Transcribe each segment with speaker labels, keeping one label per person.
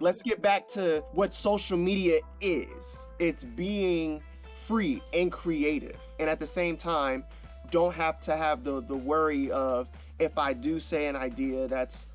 Speaker 1: Let's get back to what social media is. It's being free and creative. And at the same time, don't have to have the worry of, if I do say an idea that's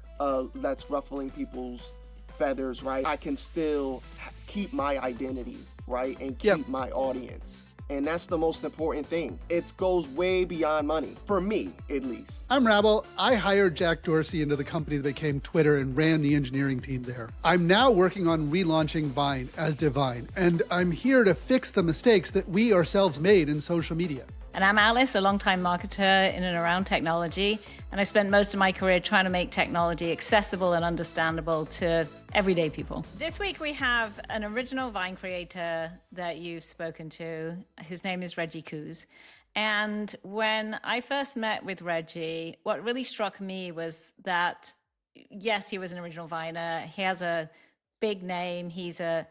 Speaker 1: ruffling people's feathers, right? I can still keep my identity, right? And keep my audience. And that's the most important thing. It goes way beyond money, for me, at least.
Speaker 2: I'm Rabble. I hired Jack Dorsey into the company that became Twitter and ran the engineering team there. I'm now working on relaunching Vine as Divine, and I'm here to fix the mistakes that we ourselves made in social media.
Speaker 3: And I'm Alice, a longtime marketer in and around technology. And I spent most of my career trying to make technology accessible and understandable to everyday people. This week we have an original Vine creator that you've spoken to. His name is Reggie Couz. And when I first met with Reggie, what really struck me was that, yes, he was an original Viner. He has a big name. He's a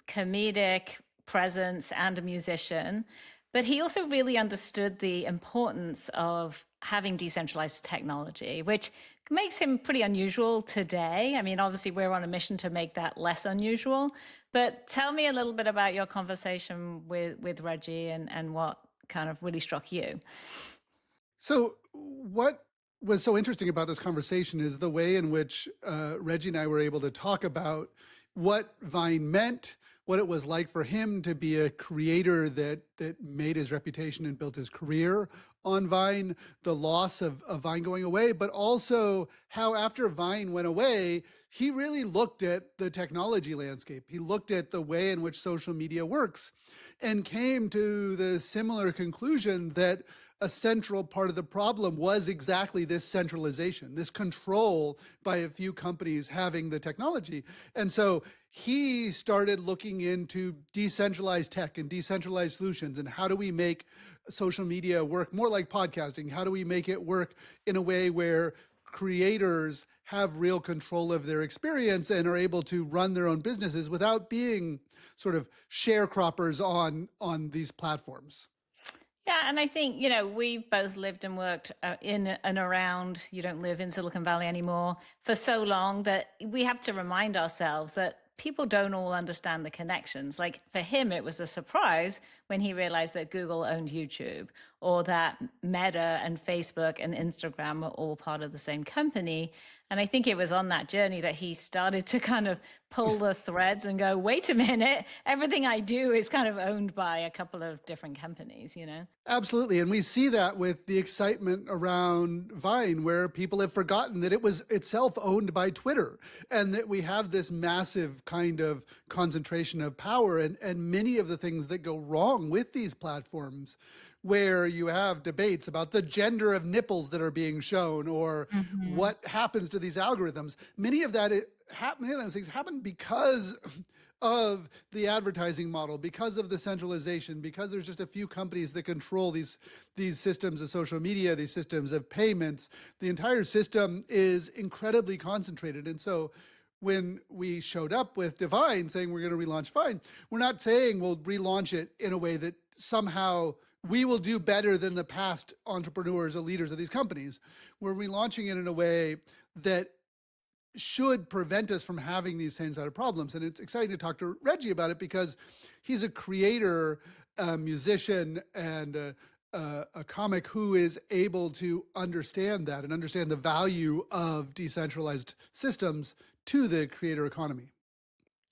Speaker 3: comedic presence and a musician. But he also really understood the importance of having decentralized technology, which makes him pretty unusual today. I mean, obviously, we're on a mission to make that less unusual. But tell me a little bit about your conversation with Reggie and what kind of really struck you.
Speaker 2: So what was so interesting about this conversation is the way in which Reggie and I were able to talk about what Vine meant, what it was like for him to be a creator that made his reputation and built his career on Vine, the loss of Vine going away, but also how after Vine went away, he really looked at the technology landscape. He looked at the way in which social media works and came to the similar conclusion that a central part of the problem was exactly this centralization, this control by a few companies having the technology. And so he started looking into decentralized tech and decentralized solutions and how do we make social media work more like podcasting? How do we make it work in a way where creators have real control of their experience and are able to run their own businesses without being sort of sharecroppers on these platforms?
Speaker 3: Yeah, and I think, we both lived and worked in and around, you don't live in Silicon Valley anymore, for so long that we have to remind ourselves that people don't all understand the connections. Like for him, it was a surprise when he realized that Google owned YouTube, or that Meta and Facebook and Instagram were all part of the same company. And I think it was on that journey that he started to kind of pull the threads and go, wait a minute, everything I do is kind of owned by a couple of different companies,
Speaker 2: Absolutely. And we see that with the excitement around Vine, where people have forgotten that it was itself owned by Twitter, and that we have this massive kind of concentration of power and many of the things that go wrong with these platforms, where you have debates about the gender of nipples that are being shown, or what happens to these algorithms. Many of those things happen because of the advertising model, because of the centralization, because there's just a few companies that control these systems of social media, these systems of payments. The entire system is incredibly concentrated. And so when we showed up with Divine saying we're going to relaunch Vine, we're not saying we'll relaunch it in a way that somehow we will do better than the past entrepreneurs or leaders of these companies. We're relaunching it in a way that should prevent us from having these same sort of problems. And it's exciting to talk to Reggie about it because he's a creator, a musician, and a comic who is able to understand that and understand the value of decentralized systems to the creator economy.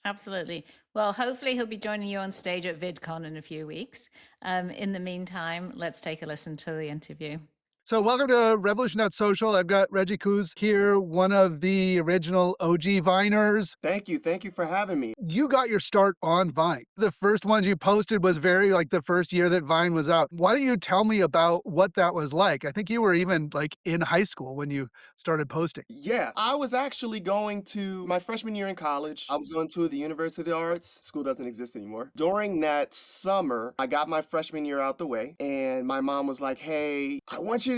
Speaker 3: Absolutely. Well, hopefully he'll be joining you on stage at VidCon in a few weeks. In the meantime, let's take a listen to the interview.
Speaker 2: So welcome to revolution.social. I've got Reggie Couz here, one of the original OG Viners.
Speaker 1: Thank you for having me.
Speaker 2: You got your start on Vine. The first ones you posted was very like the first year that Vine was out. Why don't you tell me about what that was like? I think you were even like in high school when you started posting.
Speaker 1: Yeah, I was actually going to my freshman year in college. I was going to the University of the Arts. School doesn't exist anymore. During that summer, I got my freshman year out the way, and my mom was like, hey, I want you to,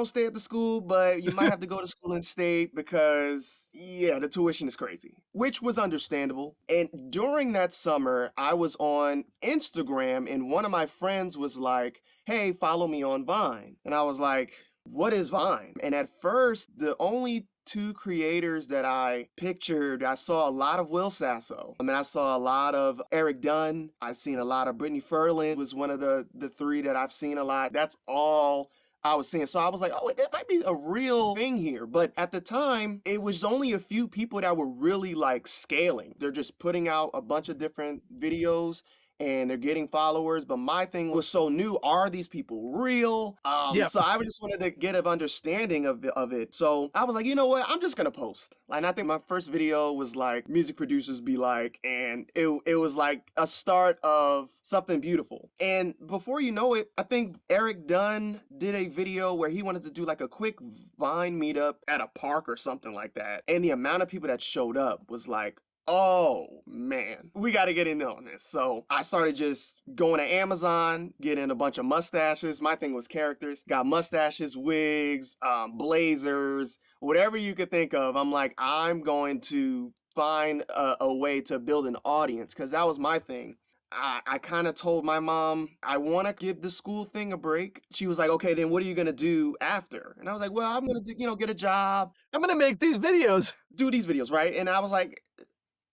Speaker 1: stay at the school, but you might have to go to school in state because, the tuition is crazy, which was understandable. And during that summer, I was on Instagram, and one of my friends was like, hey, follow me on Vine. And I was like, what is Vine? And at first, the only two creators that I pictured, I saw a lot of Will Sasso. I mean, I saw a lot of Eric Dunn. I've seen a lot of Brittany Furlan was one of the three that I've seen a lot. That's all I was seeing. So I was like, oh, there might be a real thing here. But at the time, it was only a few people that were really like scaling. They're just putting out a bunch of different videos and they're getting followers. But my thing was so new. Are these people real?
Speaker 2: Yeah.
Speaker 1: So I just wanted to get an understanding of it. So I was like, you know what? I'm just gonna post. And I think my first video was like music producers be like, and it was like a start of something beautiful. And before you know it, I think Eric Dunn did a video where he wanted to do like a quick Vine meetup at a park or something like that. And the amount of people that showed up was like, oh man, we got to get in on this. So I started just going to Amazon, getting a bunch of mustaches. My thing was characters. Got mustaches, wigs, blazers, whatever you could think of. I'm like, I'm going to find a way to build an audience because that was my thing. I kind of told my mom, I want to give the school thing a break. She was like, okay, then what are you going to do after? And I was like, well, I'm going to, get a job,
Speaker 2: I'm going to make these videos.
Speaker 1: do these videos, right? And I was like,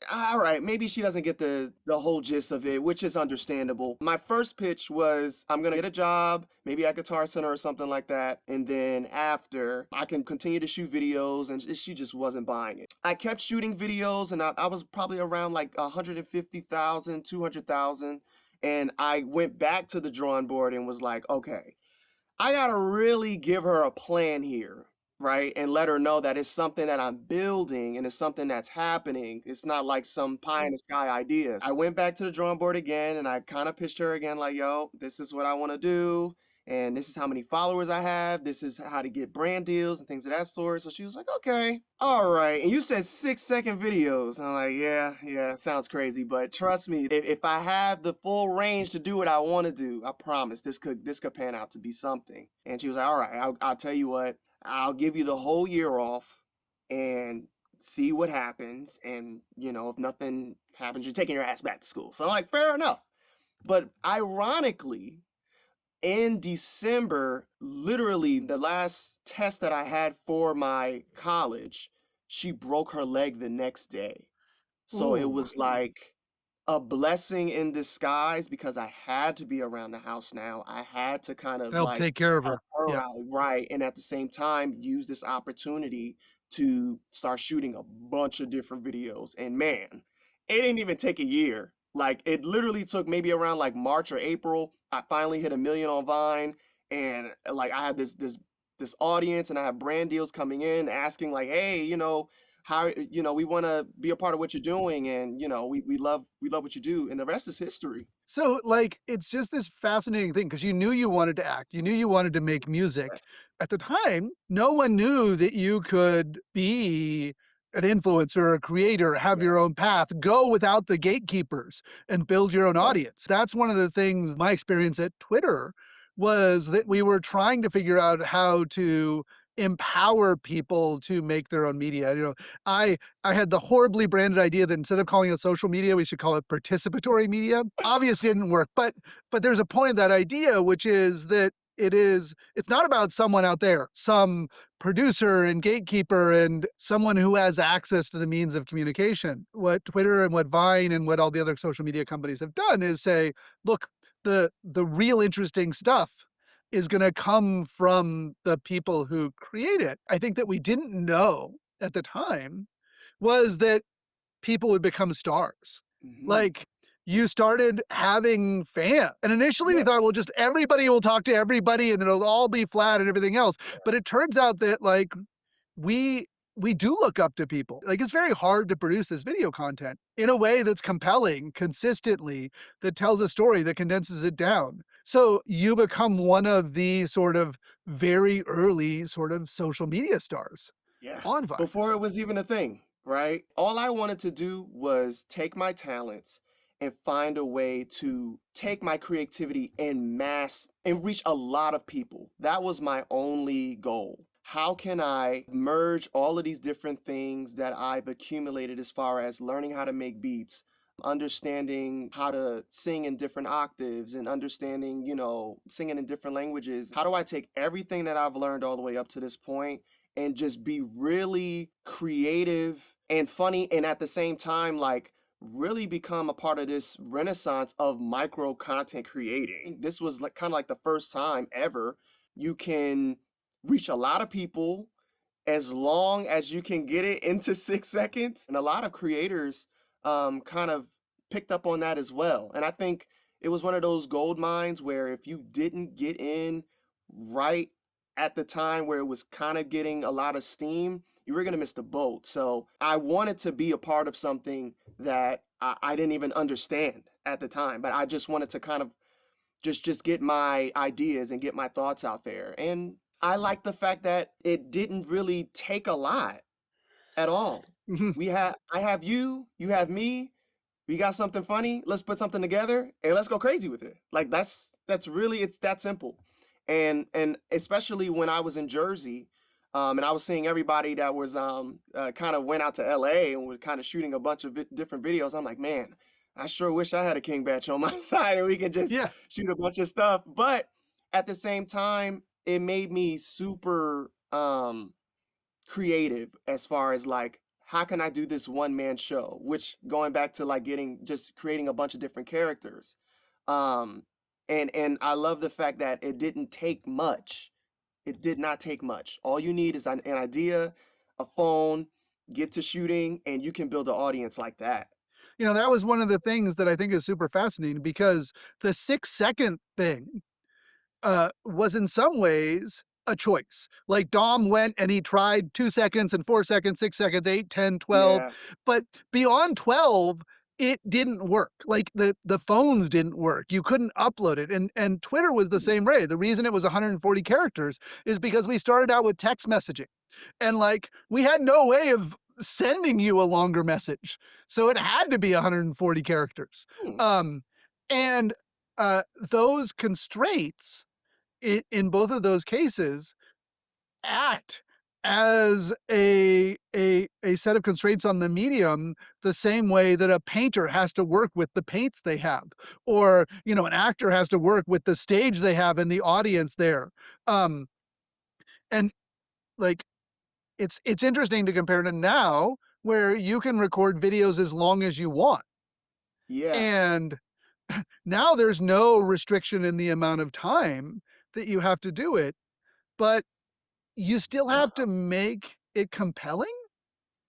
Speaker 1: all right, maybe she doesn't get the whole gist of it, which is understandable. My first pitch was I'm gonna get a job, maybe at Guitar Center or something like that, and then after I can continue to shoot videos, and she just wasn't buying it. I kept shooting videos, and I was probably around like 150,000, 200,000, and I went back to the drawing board and was like, okay, I gotta really give her a plan here, right? And let her know that it's something that I'm building and it's something that's happening. It's not like some pie in the sky idea. I went back to the drawing board again and I kind of pitched her again, like, yo, this is what I wanna do. And this is how many followers I have. This is how to get brand deals and things of that sort. So she was like, okay, all right. And you said 6-second videos. I'm like, yeah, sounds crazy. But trust me, if I have the full range to do what I want to do, I promise this could pan out to be something. And she was like, all right, I'll tell you what, I'll give you the whole year off and see what happens. And, if nothing happens, you're taking your ass back to school. So I'm like, fair enough. But ironically, in December, literally the last test that I had for my college, she broke her leg the next day. So it
Speaker 2: Ooh.
Speaker 1: was like a blessing in disguise because I had to be around the house now. I had to kind of
Speaker 2: Help
Speaker 1: like
Speaker 2: take care of
Speaker 1: help
Speaker 2: her.
Speaker 1: her
Speaker 2: Yeah.
Speaker 1: out, right? And at the same time, use this opportunity to start shooting a bunch of different videos. And man, it didn't even take a year. Like it literally took maybe around like March or April. I finally hit 1 million on Vine, and like I had this audience, and I have brand deals coming in asking like, hey, how we want to be a part of what you're doing, and we love what you do, and the rest is history.
Speaker 2: So, like, it's just this fascinating thing because you knew you wanted to act, you knew you wanted to make music.
Speaker 1: Yes.
Speaker 2: At the time, no one knew that you could be an influencer, a creator, have
Speaker 1: Yeah.
Speaker 2: your own path, go without the gatekeepers and build your own
Speaker 1: Yeah.
Speaker 2: audience. That's one of the things, my experience at Twitter was that we were trying to figure out how to empower people to make their own media. I had the horribly branded idea that instead of calling it social media, we should call it participatory media. Obviously, it didn't work, but there's a point of that idea, which is that it's not about someone out there, some producer and gatekeeper and someone who has access to the means of communication. What Twitter and what Vine and what all the other social media companies have done is say, look, the real interesting stuff is going to come from the people who create it. I think that we didn't know at the time was that people would become stars.
Speaker 1: Hmm.
Speaker 2: Like, you started having fans. And initially we thought,
Speaker 1: Yes.
Speaker 2: well, just everybody will talk to everybody and it'll all be flat and everything else. But it turns out that like we we do look up to people. Like, it's very hard to produce this video content in a way that's compelling consistently, that tells a story, that condenses it down. So you become one of the sort of very early sort of social media stars
Speaker 1: Yeah.
Speaker 2: on Vine.
Speaker 1: Before it was even a thing, right? All I wanted to do was take my talents and find a way to take my creativity and mass and reach a lot of people. That was my only goal. How can I merge all of these different things that I've accumulated as far as learning how to make beats, understanding how to sing in different octaves, and understanding, singing in different languages? How do I take everything that I've learned all the way up to this point and just be really creative and funny, and at the same time, like, really become a part of this renaissance of micro content creating. This was like kind of like the first time ever you can reach a lot of people as long as you can get it into 6 seconds. And a lot of creators kind of picked up on that as well. And I think it was one of those gold mines where if you didn't get in right at the time where it was kind of getting a lot of steam, you were going to miss the boat. So I wanted to be a part of something that I didn't even understand at the time, but I just wanted to kind of just get my ideas and get my thoughts out there. And I like the fact that it didn't really take a lot at all.
Speaker 2: Mhm.
Speaker 1: I have you, you have me, we got something funny, let's put something together and let's go crazy with it. Like that's really, it's that simple. And especially when I was in Jersey, and I was seeing everybody that was kind of went out to LA and was kind of shooting a bunch of different videos. I'm like, man, I sure wish I had a King Bach on my side and we could just
Speaker 2: Yeah.
Speaker 1: shoot a bunch of stuff. But at the same time, it made me super creative as far as like how can I do this one man show, which going back to like getting just creating a bunch of different characters. Um and I love the fact that it didn't take much. It did not take much. All you need is an idea, a phone, get to shooting, and you can build an audience like that.
Speaker 2: You know, that was one of the things that I think is super fascinating because the 6-second thing was in some ways a choice. Like Dom went and he tried 2 seconds and 4 seconds, 6 seconds, 8, 10, 12,
Speaker 1: Yeah.
Speaker 2: but beyond 12, it didn't work. Like the phones didn't work. You couldn't upload it. And Twitter was the same way. The reason it was 140 characters is because we started out with text messaging. And like we had no way of sending you a longer message. So it had to be 140 characters.
Speaker 1: Hmm.
Speaker 2: Um and those constraints in both of those cases act as a set of constraints on the medium the same way that a painter has to work with the paints they have, or you know an actor has to work with the stage they have and the audience there. And like it's interesting to compare to now where you can record videos as long as you want,
Speaker 1: Yeah,
Speaker 2: and now there's no restriction in the amount of time that you have to do it, but you still have to make it compelling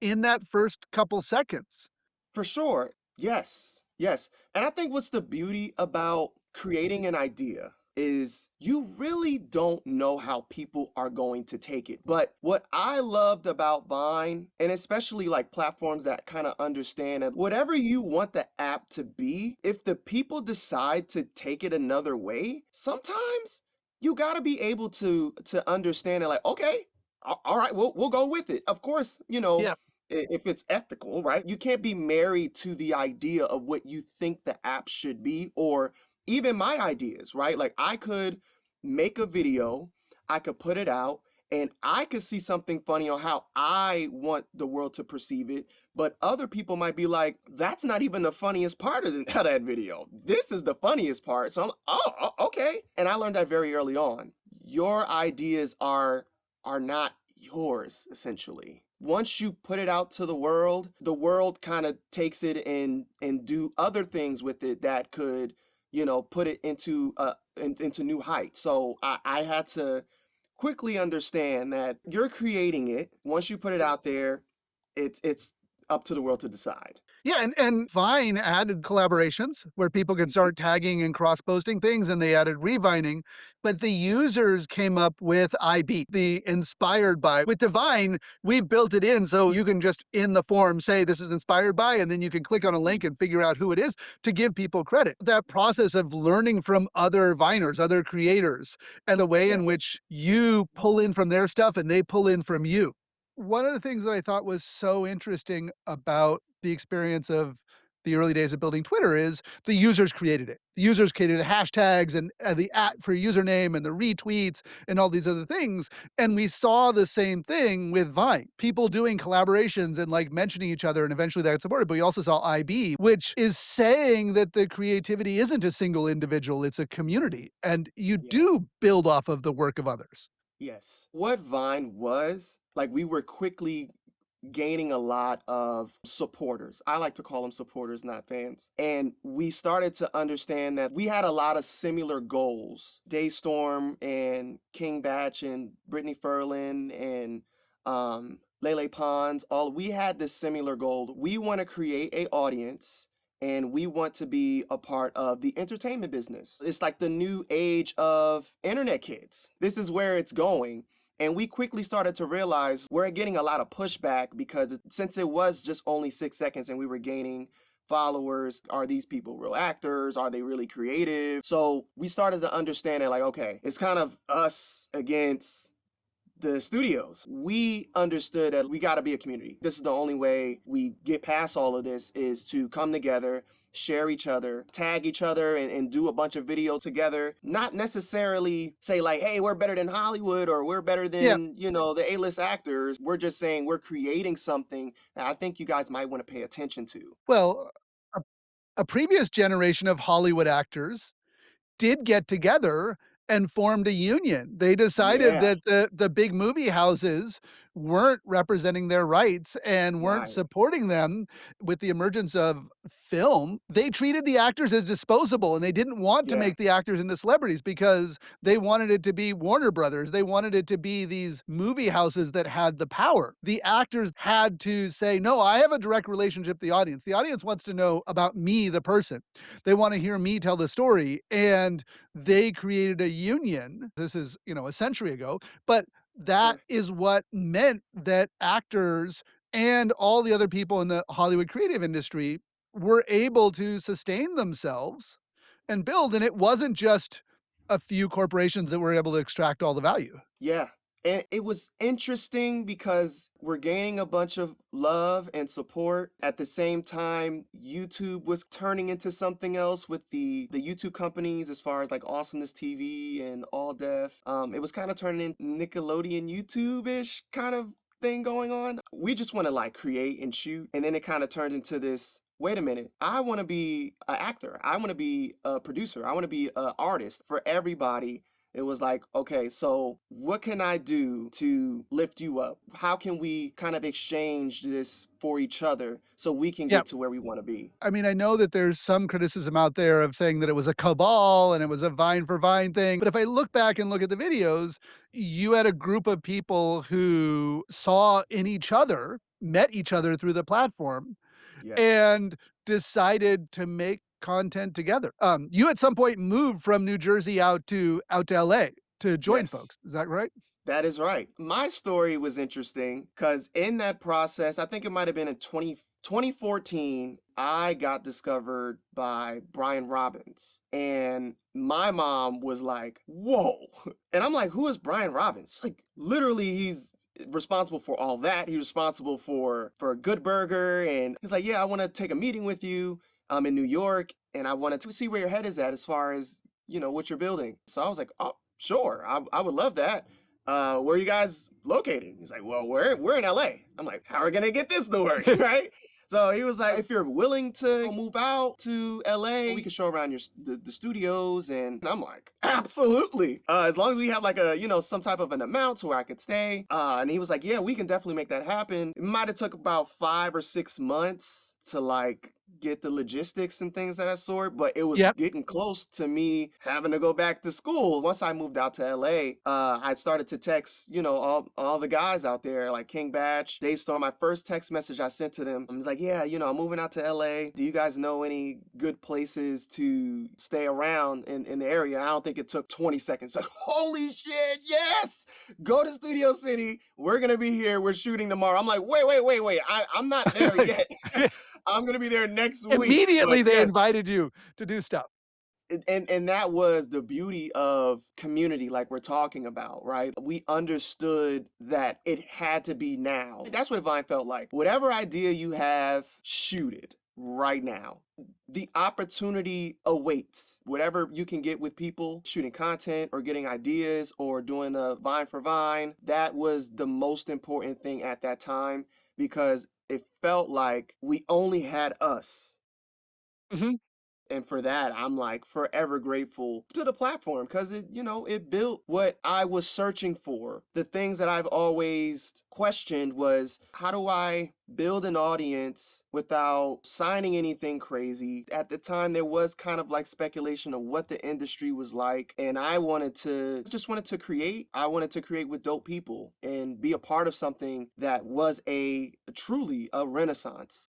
Speaker 2: in that first couple seconds.
Speaker 1: for sure. Yes, yes. And I think what's the beauty about creating an idea is you really don't know how people are going to take it. But what I loved about Vine, and especially like platforms that kind of understand that whatever you want the app to be, if the people decide to take it another way, sometimes you got to be able to understand it like, okay, all right, we'll go with it. Of course,
Speaker 2: Yeah.
Speaker 1: if it's ethical, right? You can't be married to the idea of what you think the app should be, or even my ideas, right? Like I could make a video, I could put it out, and I could see something funny on how I want the world to perceive it. But other people might be like, that's not even the funniest part of, of that video. This is the funniest part. So I'm, okay. And I learned that very early on. Your ideas are not yours, essentially. Once you put it out to the world kind of takes it and do other things with it that could, put it into new heights. So I had to quickly understand that you're creating it. Once you put it out there, it's up to the world to decide.
Speaker 2: Yeah, and Vine added collaborations where people could
Speaker 1: Mhm.
Speaker 2: start tagging and cross-posting things, and they added revining, but the users came up with IB, the inspired by. With Divine, we built it in so you can just in the form say this is inspired by, and then you can click on a link and figure out who it is to give people credit. That process of learning from other Viners, other creators, and the way in
Speaker 1: Yes.
Speaker 2: which you pull in from their stuff and they pull in from you. One of the things that I thought was so interesting about the experience of the early days of building Twitter is the users created it. The users created hashtags and the at for username and the retweets and all these other things. And we saw the same thing with Vine. People doing collaborations and like mentioning each other, and eventually that got supported. But we also saw IB, which is saying that the creativity isn't a single individual, it's a community. And you
Speaker 1: Yeah.
Speaker 2: do build off of the work of others.
Speaker 1: Yes. What Vine was, like, we were quickly gaining a lot of supporters. I like to call them supporters, not fans. And we started to understand that we had a lot of similar goals. DeStorm and King Bach and Brittany Furlan and Lele Pons, all we had this similar goal. We want to create a audience and we want to be a part of the entertainment business. It's like the new age of internet kids. This is where it's going. And we quickly started to realize we're getting a lot of pushback because since it was just only 6 seconds and we were gaining followers, are these people real actors? Are they really creative? So we started to understand that, like, okay, it's kind of us against the studios. We understood that we got to be a community. This is the only way we get past all of this is to come together, share each other, tag each other, and do a bunch of video together. Not necessarily say like, hey, we're better than Hollywood or we're better
Speaker 2: Yeah.
Speaker 1: than, the A-list actors. We're just saying we're creating something that I think you guys might want to pay attention to.
Speaker 2: Well, a, a previous generation of Hollywood actors did get together and formed a union. They decided
Speaker 1: Yeah,
Speaker 2: that the big movie houses weren't representing their rights and weren't
Speaker 1: right.
Speaker 2: supporting them with the emergence of film. They treated the actors as disposable and they didn't want to
Speaker 1: Yeah,
Speaker 2: make the actors into celebrities because they wanted it to be Warner Brothers. They wanted it to be these movie houses that had the power. The actors had to say, "No, I have a direct relationship with the audience. The audience wants to know about me, the person. They want to hear me tell the story." And they created a union. This is, a century ago, but that
Speaker 1: yeah.
Speaker 2: is what meant that actors and all the other people in the Hollywood creative industry were able to sustain themselves and build. And it wasn't just a few corporations that were able to extract all the value.
Speaker 1: Yeah. And it was interesting because we're gaining a bunch of love and support. At the same time, YouTube was turning into something else with the YouTube companies as far as like Awesomeness TV and All Def. It was kind of turning into Nickelodeon YouTube-ish kind of thing going on. We just want to like create and shoot. And then it kind of turned into this, wait a minute, I want to be an actor. I want to be a producer. I want to be an artist for everybody. It was like, okay, so what can I do to lift you up? How can we kind of exchange this for each other so we can
Speaker 2: Yeah.
Speaker 1: get to where we want to be?
Speaker 2: I mean, I know that there's some criticism out there of saying that it was a cabal and it was a Vine for Vine thing. But if I look back and look at the videos, you had a group of people who saw in each other, met each other through the platform,
Speaker 1: Yeah.
Speaker 2: and decided to make content together. You at some point moved from New Jersey out to LA to join
Speaker 1: Yes.
Speaker 2: folks. Is that right?
Speaker 1: That is right. My story was interesting because in that process, I think it might have been in 2014, I got discovered by Brian Robbins. And my mom was like, whoa. And I'm like, who is Brian Robbins? Like, literally, he's responsible for all that. He's responsible for Good Burger. And he's like, yeah, I want to take a meeting with you. I'm in New York and I wanted to see where your head is at as far as, what you're building. So I was like, oh, sure. I would love that. Where are you guys located? He's like, well, we're in LA. I'm like, how are we gonna get this to work, right? So he was like, if you're willing to move out to LA, we can show around the studios. And I'm like, absolutely. As long as we have like some type of an amount to where I could stay. And he was like, yeah, we can definitely make that happen. It might have took about 5 or 6 months to like get the logistics and things of that sort, but it was
Speaker 2: Yep.
Speaker 1: getting close to me having to go back to school. Once I moved out to LA, I started to text, all the guys out there, like King Bach, DeStorm. My first text message I sent to them, I was like, yeah, I'm moving out to LA. Do you guys know any good places to stay around in the area? I don't think it took 20 seconds. Like, holy shit, yes! Go to Studio City. We're gonna be here. We're shooting tomorrow. I'm like, wait. I'm not there yet. I'm gonna be there next week.
Speaker 2: Immediately
Speaker 1: But
Speaker 2: they
Speaker 1: yes,
Speaker 2: invited you to do stuff.
Speaker 1: and that was the beauty of community, like we're talking about, right? We understood that it had to be now. That's what Vine felt like. Whatever idea you have, shoot it right now. The opportunity awaits. Whatever you can get with people shooting content or getting ideas or doing a Vine for Vine, that was the most important thing at that time because it felt like we only had us.
Speaker 2: Mhm.
Speaker 1: And for that, I'm like forever grateful to the platform because it built what I was searching for. The things that I've always questioned was how do I build an audience without signing anything crazy? At the time, there was kind of like speculation of what the industry was like. And I just wanted to create. I wanted to create with dope people and be a part of something that was truly a renaissance.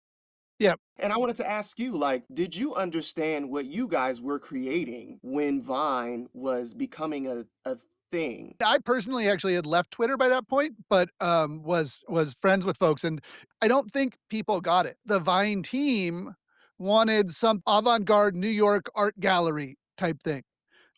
Speaker 2: Yeah.
Speaker 1: And I wanted to ask you, like, did you understand what you guys were creating when Vine was becoming a thing?
Speaker 2: I personally actually had left Twitter by that point, but was friends with folks, and I don't think people got it. The Vine team wanted some avant-garde New York art gallery type thing.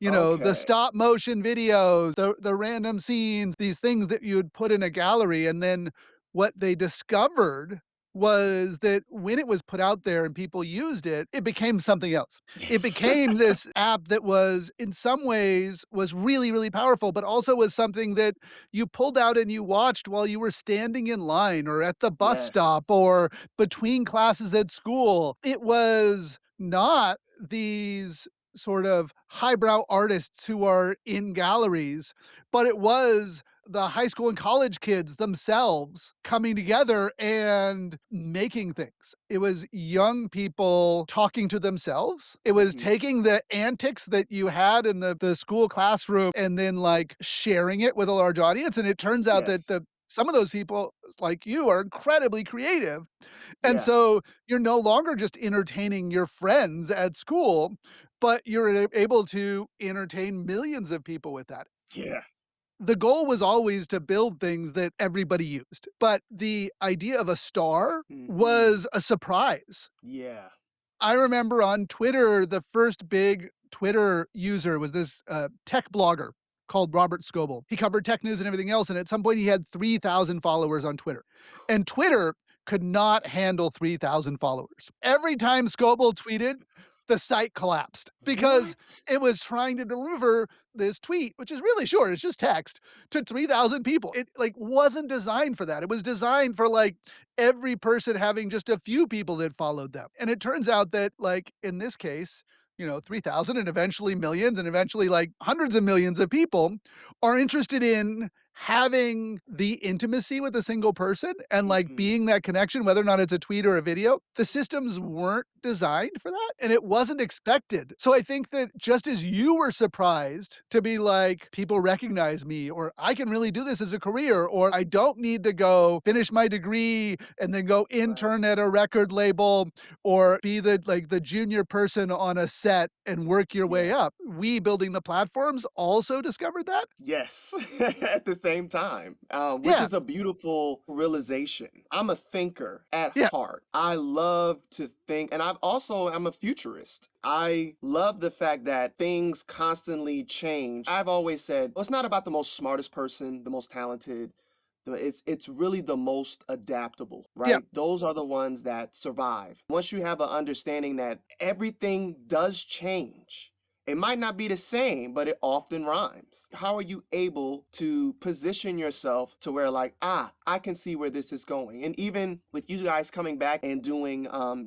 Speaker 2: You know, the
Speaker 1: Okay.
Speaker 2: stop motion videos, the random scenes, these things that you'd put in a gallery. And then what they discovered was that when it was put out there and people used it, it became something else. It
Speaker 1: Yes.
Speaker 2: became this app that was in some ways was really, really powerful, but also was something that you pulled out and you watched while you were standing in line or at the bus
Speaker 1: Yes.
Speaker 2: stop or between classes at school. It was not these sort of highbrow artists who are in galleries, but it was the high school and college kids themselves coming together and making things. It was young people talking to themselves. It was
Speaker 1: Hmm.
Speaker 2: taking the antics that you had in the school classroom and then like sharing it with a large audience. And it turns out that
Speaker 1: Yes.
Speaker 2: some of those people like you are incredibly creative. And
Speaker 1: Yeah.
Speaker 2: so you're no longer just entertaining your friends at school, but you're able to entertain millions of people with that.
Speaker 1: Yeah.
Speaker 2: The goal was always to build things that everybody used, but the idea of a star
Speaker 1: Hmm.
Speaker 2: was a surprise.
Speaker 1: Yeah.
Speaker 2: I remember on Twitter, the first big Twitter user was this tech blogger called Robert Scoble. He covered tech news and everything else. And at some point, he had 3,000 followers on Twitter. And Twitter could not handle 3,000 followers. Every time Scoble tweeted, the site collapsed because
Speaker 1: What?
Speaker 2: it was trying to deliver this tweet, which is really short. It's just text to 3,000 people. It like wasn't designed for that. It was designed for like every person having just a few people that followed them. And it turns out that, like, in this case, 3,000 and eventually millions and eventually like hundreds of millions of people are interested in having the intimacy with a single person and like
Speaker 1: Hmm.
Speaker 2: being that connection, whether or not it's a tweet or a video. The systems weren't designed for that and it wasn't expected. So I think that just as you were surprised to be like, people recognize me, or I can really do this as a career, or I don't need to go finish my degree and then go
Speaker 1: Right.
Speaker 2: intern at a record label or be the junior person on a set and work your way
Speaker 1: Yeah.
Speaker 2: up. We building the platforms also discovered that.
Speaker 1: Yes, at the same time, which
Speaker 2: Yeah.
Speaker 1: is a beautiful realization. I'm a thinker at
Speaker 2: Yeah.
Speaker 1: heart. I love to think, and I'm a futurist. I love the fact that things constantly change. I've always said, well, it's not about the most smartest person, the most talented. It's really the most adaptable,
Speaker 2: Yeah.
Speaker 1: right? Those are the ones that survive. Once you have an understanding that everything does change, it might not be the same, but it often rhymes. How are you able to position yourself to where, like, I can see where this is going? And even with you guys coming back and doing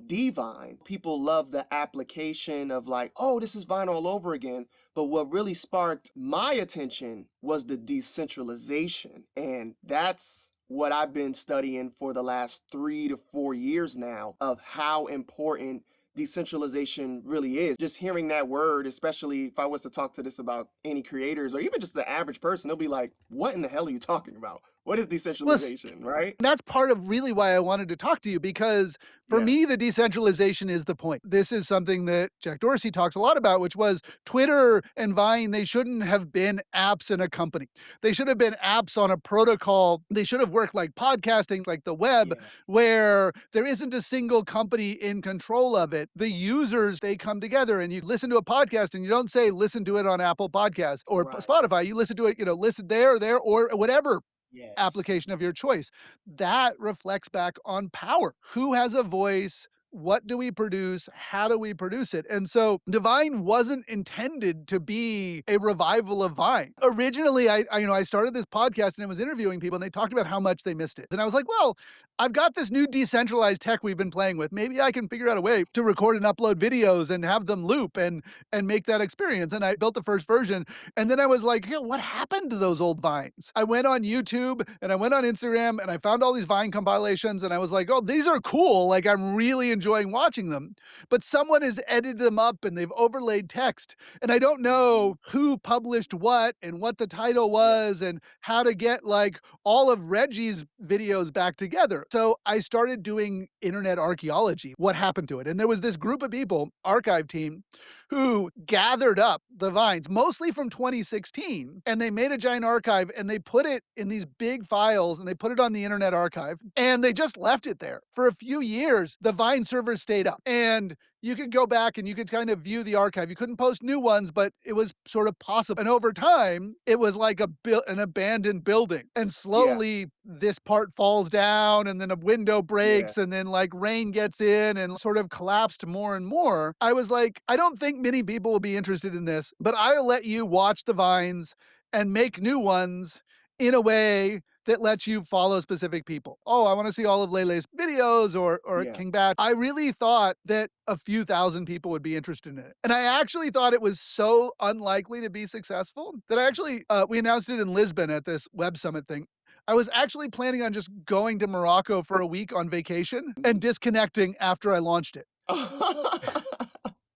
Speaker 1: Divine, people love the application of, like, oh, this is Vine all over again. But what really sparked my attention was the decentralization. And that's what I've been studying for the last 3 to 4 years now of how important decentralization really is. Just hearing that word, especially if I was to talk to this about any creators or even just the average person, they'll be like, what in the hell are you talking about? What is
Speaker 2: Well,
Speaker 1: decentralization, right?
Speaker 2: that's part of really why I wanted to talk to you because for
Speaker 1: Yeah.
Speaker 2: me, the decentralization is the point. This is something that Jack Dorsey talks a lot about, which was Twitter and Vine, they shouldn't have been apps in a company. They should have been apps on a protocol. They should have worked like podcasting, like the web,
Speaker 1: Yeah.
Speaker 2: where there isn't a single company in control of it. The users, they come together and you listen to a podcast and you don't say, listen to it on Apple Podcasts or
Speaker 1: Right.
Speaker 2: Spotify. You listen to it, listen there, or whatever
Speaker 1: Yes.
Speaker 2: application of your choice. That reflects back on power. Who has a voice? what do we produce? How do we produce it? And so Divine wasn't intended to be a revival of Vine. Originally, I started this podcast and I was interviewing people and they talked about how much they missed it. And I was like, well, I've got this new decentralized tech we've been playing with. Maybe I can figure out a way to record and upload videos and have them loop and make that experience. And I built the first version. And then I was like, what happened to those old Vines? I went on YouTube and I went on Instagram and I found all these Vine compilations and I was like, oh, these are cool. Like, I'm really enjoying watching them. But someone has edited them up and they've overlaid text. And I don't know who published what and what the title was and how to get like all of Reggie's videos back together. So I started doing internet archaeology. What happened to it? And there was this group of people, archive team, who gathered up the Vines, mostly from 2016, and they made a giant archive and they put it in these big files and they put it on the Internet Archive and they just left it there. For a few years, the Vine servers stayed up and you could go back and you could kind of view the archive. You couldn't post new ones, but it was sort of possible. And over time, it was like an abandoned building. And slowly this part falls down and then a window breaks and then like rain gets in and sort of collapsed more and more. I was like, I don't think many people will be interested in this, but I'll let you watch the Vines and make new ones in a way that lets you follow specific people. Oh, I want to see all of Lele's videos or King Bach. I really thought that a few thousand people would be interested in it. And I actually thought it was so unlikely to be successful that I actually, we announced it in Lisbon at this Web Summit thing. I was actually planning on just going to Morocco for a week on vacation and disconnecting after I launched it.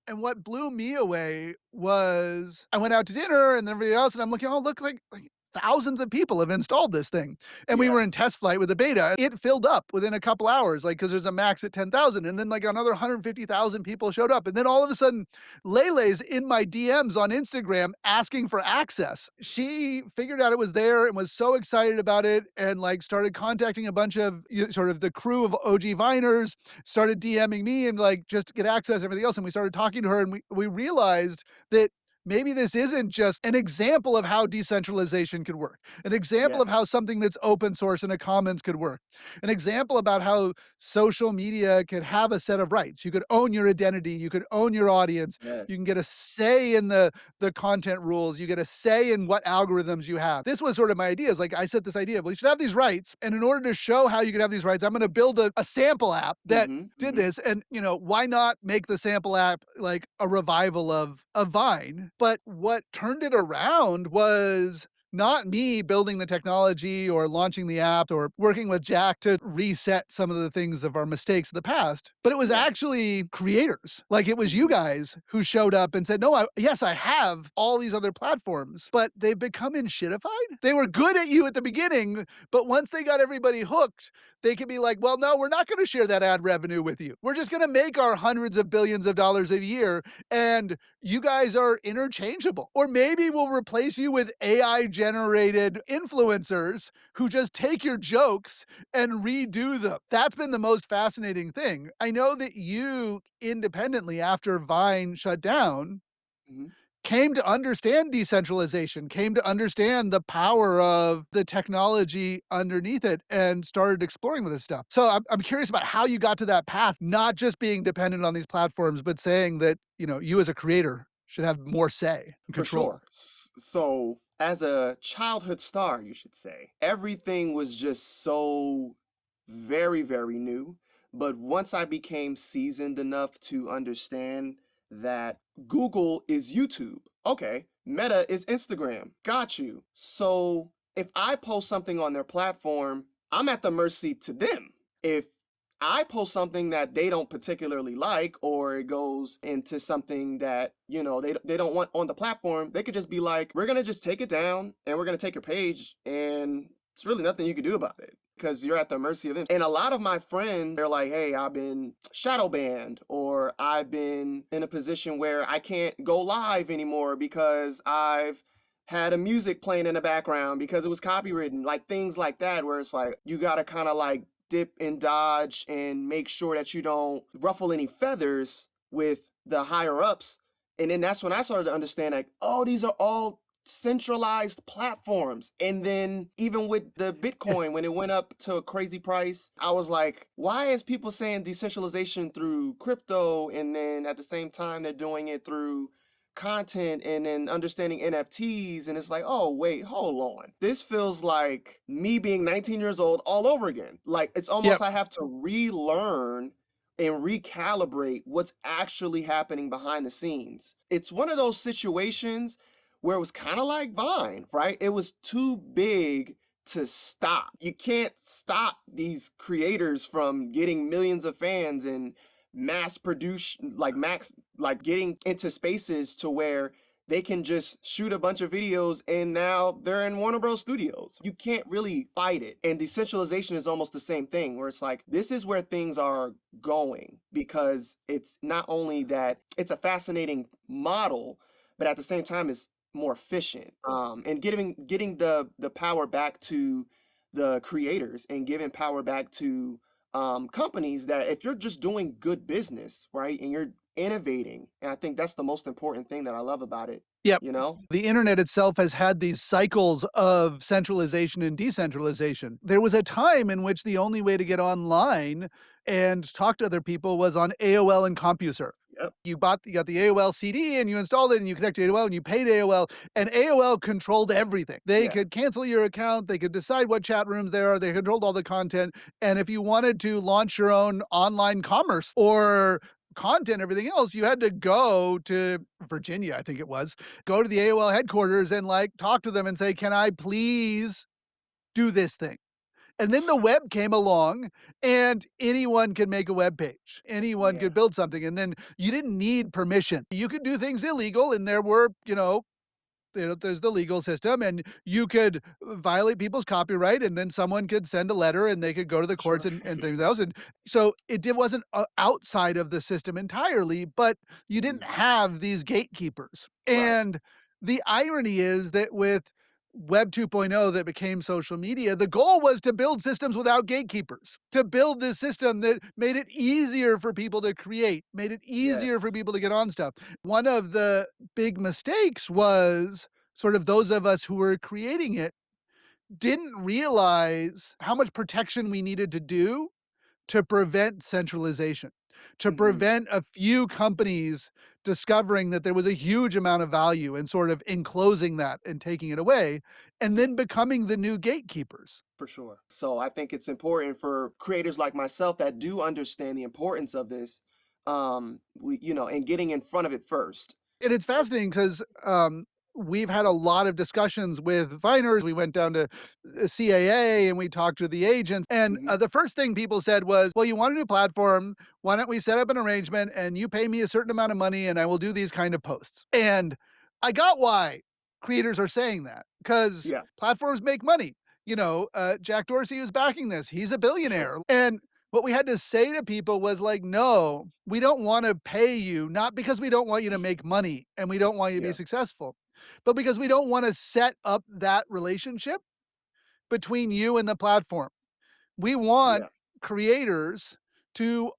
Speaker 2: And what blew me away was I went out to dinner and everybody else, and I'm looking, look, like thousands of people have installed this thing. And we were in test flight with the beta. It filled up within a couple hours, like, because there's a max at 10,000. And then like another 150,000 people showed up. And then all of a sudden, Lele's in my DMs on Instagram asking for access. She figured out it was there and was so excited about it and like started contacting a bunch of sort of the crew of OG Viners, started DMing me and like just to get access and everything else. And we started talking to her and we realized that maybe this isn't just an example of how decentralization could work, an example of how something that's open source in a commons could work, an example about how social media could have a set of rights. You could own your identity, you could own your audience, you can get a say in the content rules, you get a say in what algorithms you have. This was sort of my idea. It's like I set this idea, well, you should have these rights. And in order to show how you could have these rights, I'm going to build a sample app that did this. And, why not make the sample app like a revival of Vine? But what turned it around was not me building the technology or launching the app or working with Jack to reset some of the things of our mistakes of the past, but it was actually creators. Like it was you guys who showed up and said, no, yes, I have all these other platforms, but they've become enshittified. They were good at you at the beginning, but once they got everybody hooked, they could be like, well, no, we're not going to share that ad revenue with you. We're just going to make our hundreds of billions of dollars a year and you guys are interchangeable. Or maybe we'll replace you with AI generated influencers who just take your jokes and redo them. That's been the most fascinating thing. I know that you independently after Vine shut down, came to understand decentralization, came to understand the power of the technology underneath it and started exploring with this stuff. So I'm curious about how you got to that path, not just being dependent on these platforms, but saying that, you as a creator should have more say and control.
Speaker 1: For sure. So as a childhood star, you should say, everything was just so very, very new. But once I became seasoned enough to understand that Google is YouTube. Okay, Meta is Instagram. Got you. So if I post something on their platform, I'm at the mercy to them. If I post something that they don't particularly like, or it goes into something that, they don't want on the platform, they could just be like, we're going to just take it down and we're going to take your page and it's really nothing you can do about it because you're at the mercy of them. And a lot of my friends, they're like, hey, I've been shadow banned or I've been in a position where I can't go live anymore because I've had a music playing in the background because it was copywritten, like things like that, where it's like, you got to kind of like dip and dodge and make sure that you don't ruffle any feathers with the higher ups. And then that's when I started to understand like, oh, these are all centralized platforms. And then even with the Bitcoin, when it went up to a crazy price, I was like, why is people saying decentralization through crypto? And then at the same time, they're doing it through content and then understanding NFTs. And it's like, oh, wait, hold on. This feels like me being 19 years old all over again. Like it's almost
Speaker 2: Yep.
Speaker 1: I have to relearn and recalibrate what's actually happening behind the scenes. It's one of those situations where it was kind of like Vine, right? It was too big to stop. You can't stop these creators from getting millions of fans and mass produce like getting into spaces to where they can just shoot a bunch of videos and now they're in Warner Bros. Studios. You can't really fight it. And decentralization is almost the same thing, where it's like, this is where things are going because it's not only that it's a fascinating model, but at the same time, it's more efficient. And getting the power back to the creators and giving power back to companies that if you're just doing good business, right, and you're innovating, and I think that's the most important thing that I love about it.
Speaker 2: Yep.
Speaker 1: You know?
Speaker 2: The internet itself has had these cycles of centralization and decentralization. There was a time in which the only way to get online and talk to other people was on AOL and CompuServe.
Speaker 1: Yep.
Speaker 2: You got the AOL CD and you installed it and you connected to AOL and you paid AOL, and AOL controlled everything. They
Speaker 1: Yeah.
Speaker 2: could cancel your account, they could decide what chat rooms there are, they controlled all the content. And if you wanted to launch your own online commerce or content, everything else, you had to go to Virginia, I think it was, go to the AOL headquarters and like talk to them and say, can I please do this thing? And then the web came along and anyone could make a web page. Anyone
Speaker 1: Yeah.
Speaker 2: could build something. And then you didn't need permission. You could do things illegal and there were, there's the legal system and you could violate people's copyright and then someone could send a letter and they could go to the courts
Speaker 1: Sure.
Speaker 2: and things else. And so wasn't outside of the system entirely, but you didn't have these gatekeepers.
Speaker 1: Right.
Speaker 2: And the irony is that with Web 2.0 that became social media, the goal was to build systems without gatekeepers, to build this system that made it easier for people to create, made it easier for
Speaker 1: Yes.
Speaker 2: people to get on stuff. One of the big mistakes was sort of those of us who were creating it didn't realize how much protection we needed to do to prevent centralization, to
Speaker 1: Hmm.
Speaker 2: prevent a few companies discovering that there was a huge amount of value and sort of enclosing that and taking it away, and then becoming the new gatekeepers.
Speaker 1: For sure. So I think it's important for creators like myself that do understand the importance of this, and getting in front of it first.
Speaker 2: And it's fascinating because we've had a lot of discussions with Viners. We went down to CAA and we talked to the agents. And
Speaker 1: Hmm.
Speaker 2: the first thing people said was, well, you want a new platform. Why don't we set up an arrangement and you pay me a certain amount of money and I will do these kind of posts? And I got why creators are saying that because
Speaker 1: Yeah.
Speaker 2: platforms make money. Jack Dorsey was backing this. He's a billionaire.
Speaker 1: Sure.
Speaker 2: And what we had to say to people was like, no, we don't want to pay you, not because we don't want you to make money and we don't want you to be
Speaker 1: Yeah.
Speaker 2: successful, but because we don't want to set up that relationship between you and the platform. We want
Speaker 1: Yeah.
Speaker 2: creators to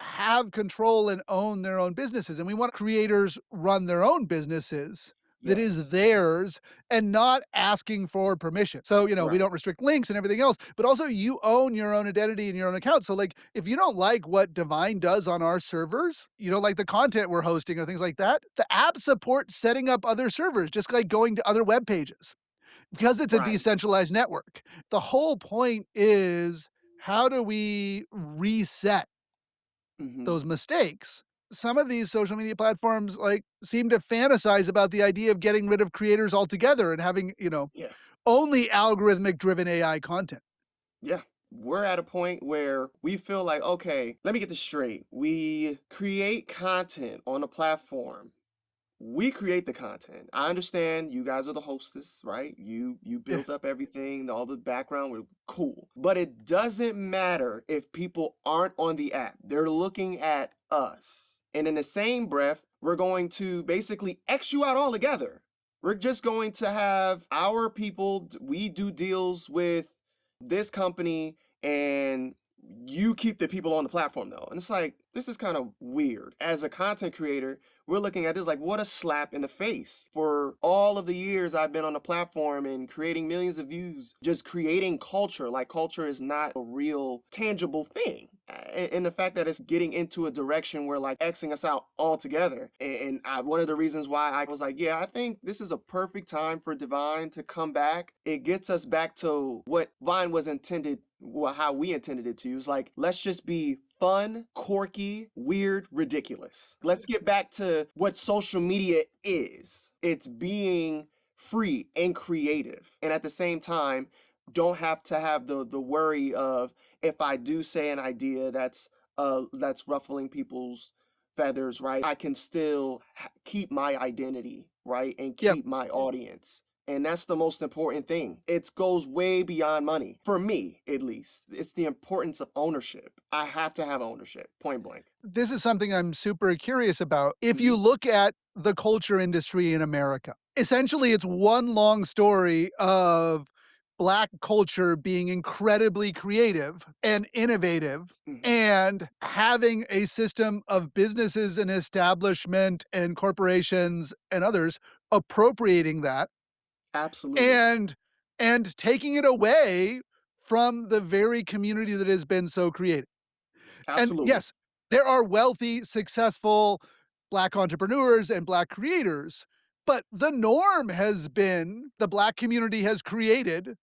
Speaker 2: have control and own their own businesses. And we want creators run their own businesses that is
Speaker 1: Yes.
Speaker 2: theirs and not asking for permission. So, we
Speaker 1: Right.
Speaker 2: don't restrict links and everything else, but also you own your own identity and your own account. So like if you don't like what Divine does on our servers, you don't like the content we're hosting or things like that, the app supports setting up other servers, just like going to other web pages because it's a
Speaker 1: Right.
Speaker 2: decentralized network. The whole point is how do we reset
Speaker 1: Hmm.
Speaker 2: those mistakes? Some of these social media platforms like seem to fantasize about the idea of getting rid of creators altogether and having,
Speaker 1: Yeah.
Speaker 2: only algorithmic driven AI content.
Speaker 1: Yeah. We're at a point where we feel like, okay, let me get this straight. We create content on a platform. We create the content. I understand you guys are the hostess, right? You
Speaker 2: Yeah.
Speaker 1: built up everything, all the background, we're cool. But it doesn't matter if people aren't on the app. They're looking at us. And in the same breath, we're going to basically X you out altogether. We're just going to have our people, we do deals with this company and you keep the people on the platform though. And it's like, this is kind of weird. As a content creator, we're looking at this like, what a slap in the face. For all of the years I've been on the platform and creating millions of views, just creating culture. Like, culture is not a real tangible thing. And the fact that it's getting into a direction where like Xing us out altogether. And one of the reasons why I was like, yeah, I think this is a perfect time for Divine to come back. It gets us back to what Vine was intended, well, how we intended it to use. Like, let's just be fun, quirky, weird, ridiculous. Let's get back to what social media is. It's being free and creative. And at the same time, don't have to have the worry of, if I do say an idea that's ruffling people's feathers, right? I can still keep my identity, right? And
Speaker 2: Yep.
Speaker 1: keep my audience. And that's the most important thing. It goes way beyond money. For me, at least. It's the importance of ownership. I have to have ownership, point blank.
Speaker 2: This is something I'm super curious about. If you
Speaker 1: Mhm.
Speaker 2: look at the culture industry in America, essentially it's one long story of Black culture being incredibly creative and innovative
Speaker 1: Mhm.
Speaker 2: and having a system of businesses and establishment and corporations and others appropriating that
Speaker 1: Absolutely.
Speaker 2: and taking it away from the very community that has been so creative. And
Speaker 1: Absolutely.
Speaker 2: yes, there are wealthy, successful Black entrepreneurs and Black creators, but the norm has been the Black community has created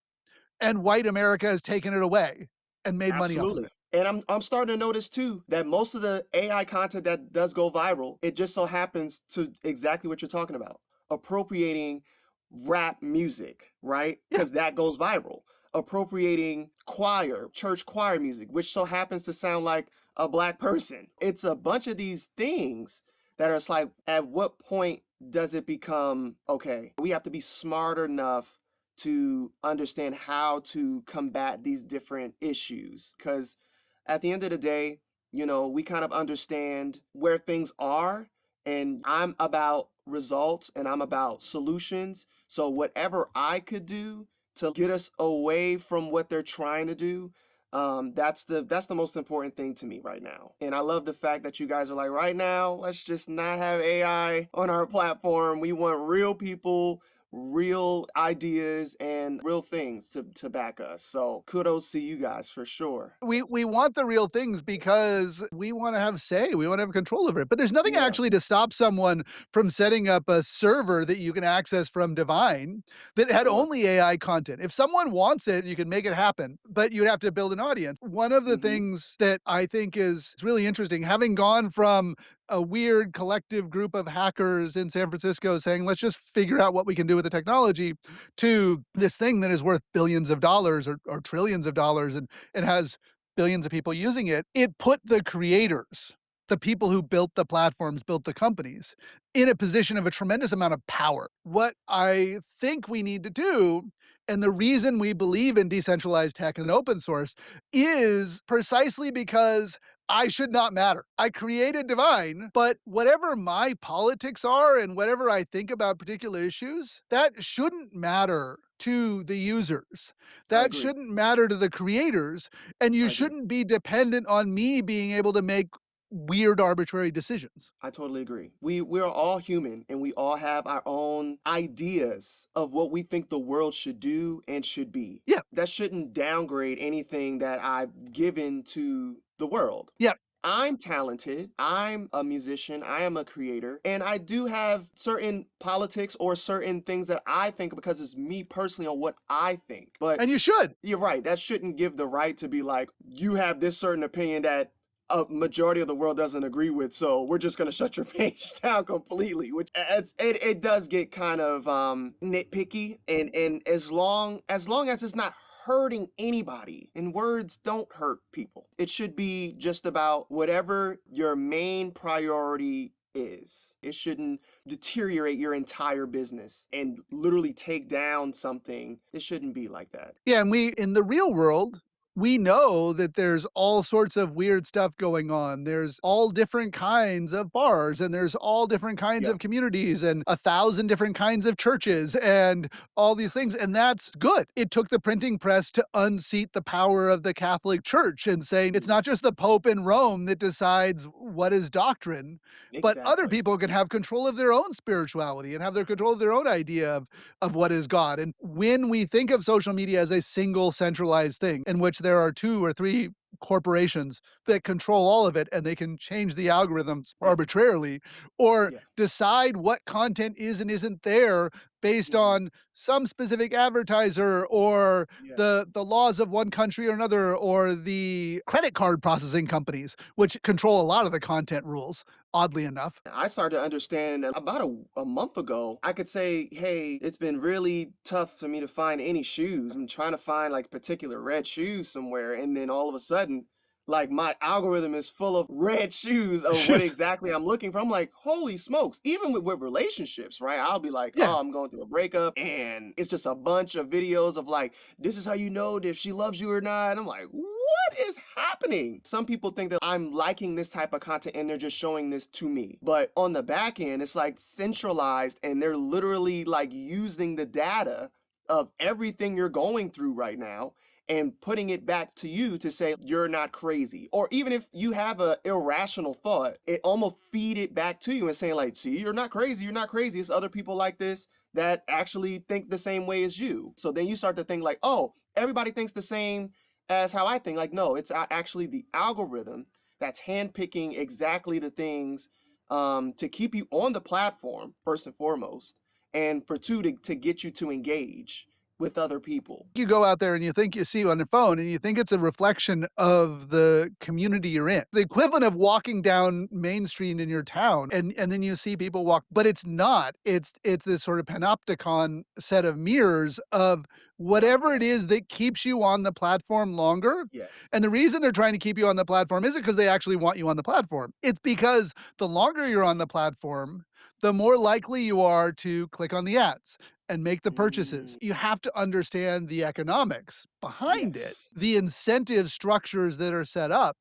Speaker 2: and white America has taken it away and made money off of
Speaker 1: Absolutely.
Speaker 2: it.
Speaker 1: And I'm starting to notice too that most of the AI content that does go viral, it just so happens to exactly what you're talking about. Appropriating rap music, right?
Speaker 2: Yeah.
Speaker 1: Because that goes viral. Appropriating choir, church choir music, which so happens to sound like a Black person. It's a bunch of these things that are, it's like, at what point does it become okay? We have to be smart enough to understand how to combat these different issues. Because at the end of the day, we kind of understand where things are, and I'm about results and I'm about solutions. So whatever I could do to get us away from what they're trying to do, that's the most important thing to me right now. And I love the fact that you guys are like, right now, let's just not have AI on our platform. We want real people, real ideas, and real things to back us. So kudos to you guys for sure.
Speaker 2: We want the real things because we wanna have say, we wanna have control over it, but there's nothing
Speaker 1: Yeah.
Speaker 2: actually to stop someone from setting up a server that you can access from Divine that had
Speaker 1: Sure.
Speaker 2: only AI content. If someone wants it, you can make it happen, but you'd have to build an audience. One of the
Speaker 1: Hmm.
Speaker 2: things that I think is really interesting, having gone from a weird collective group of hackers in San Francisco saying, "Let's just figure out what we can do with the technology," to this thing that is worth billions of dollars or trillions of dollars and has billions of people using it, it put the creators, the people who built the platforms, built the companies, in a position of a tremendous amount of power. What I think we need to do, and the reason we believe in decentralized tech and open source, is precisely because I should not matter. I created Divine, but whatever my politics are and whatever I think about particular issues, that shouldn't matter to the users.
Speaker 1: I
Speaker 2: That
Speaker 1: agree.
Speaker 2: shouldn't matter to the creators, and you
Speaker 1: I agree.
Speaker 2: shouldn't be dependent on me being able to make weird, arbitrary decisions.
Speaker 1: I totally agree. We're all human and we all have our own ideas of what we think the world should do and should be.
Speaker 2: Yeah,
Speaker 1: That shouldn't downgrade anything that I've given to the world.
Speaker 2: yeah,
Speaker 1: I'm talented. I'm a musician. I am a creator. And I do have certain politics or certain things that I think because it's me personally on what I think. But
Speaker 2: and you should.
Speaker 1: you're right. That shouldn't give the right to be like, you have this certain opinion that a majority of the world doesn't agree with, so we're just gonna shut your page down completely. Which it does get kind of nitpicky, and as long as it's not hurting anybody, and words don't hurt people. It should be just about whatever your main priority is. It shouldn't deteriorate your entire business and literally take down something. It shouldn't be like that.
Speaker 2: Yeah, and we in the real world, We know that there's all sorts of weird stuff going on. There's all different kinds of bars, and there's all different kinds
Speaker 1: Yeah.
Speaker 2: of communities, and 1,000 different kinds of churches, and all these things. And that's good. It took the printing press to unseat the power of the Catholic Church and saying it's
Speaker 1: Mm,
Speaker 2: not just the Pope in Rome that decides what is doctrine, but other
Speaker 1: exactly.
Speaker 2: people can have control of their own spirituality and have their control of their own idea of what is God. And when we think of social media as a single centralized thing in which there are 2 or 3 corporations that control all of it and they can change the algorithms
Speaker 1: Yeah.
Speaker 2: arbitrarily or
Speaker 1: Yeah.
Speaker 2: decide what content is and isn't there based
Speaker 1: Hmm.
Speaker 2: on some specific advertiser or
Speaker 1: Yeah.
Speaker 2: the laws of one country or another or the credit card processing companies which control a lot of the content rules, oddly enough.
Speaker 1: I started to understand about a month ago. I could say, hey, it's been really tough for me to find any shoes. I'm trying to find like particular red shoes somewhere. And then all of a sudden, like my algorithm is full of red shoes of what exactly I'm looking for. I'm like, holy smokes. Even with relationships, right? I'll be like,
Speaker 2: Yeah.
Speaker 1: oh, I'm going through a breakup. And it's just a bunch of videos of like, this is how you know if she loves you or not. I'm like, what is happening? Some people think that I'm liking this type of content and they're just showing this to me. But on the back end, it's like centralized and they're literally like using the data of everything you're going through right now and putting it back to you to say you're not crazy. Or even if you have an irrational thought, it almost feed it back to you and saying like, see, you're not crazy, you're not crazy. It's other people like this that actually think the same way as you. So then you start to think like, oh, everybody thinks the same as how I think. Like, no, it's actually the algorithm that's handpicking exactly the things to keep you on the platform, first and foremost, and for two, to get you to engage with other people.
Speaker 2: You go out there and you think you see on your phone and you think it's a reflection of the community you're in. The equivalent of walking down Main Street in your town and then you see people walk, but it's not. It's this sort of panopticon set of mirrors of
Speaker 1: I like
Speaker 2: whatever it
Speaker 1: that.
Speaker 2: is that keeps you on the platform longer.
Speaker 1: Yes.
Speaker 2: And the reason they're trying to keep you on the platform isn't because they actually want you on the platform. It's because the longer you're on the platform, the more likely you are to click on the ads and make the purchases.
Speaker 1: Mm,
Speaker 2: You have to understand the economics behind it,
Speaker 1: yes.
Speaker 2: the incentive structures that are set up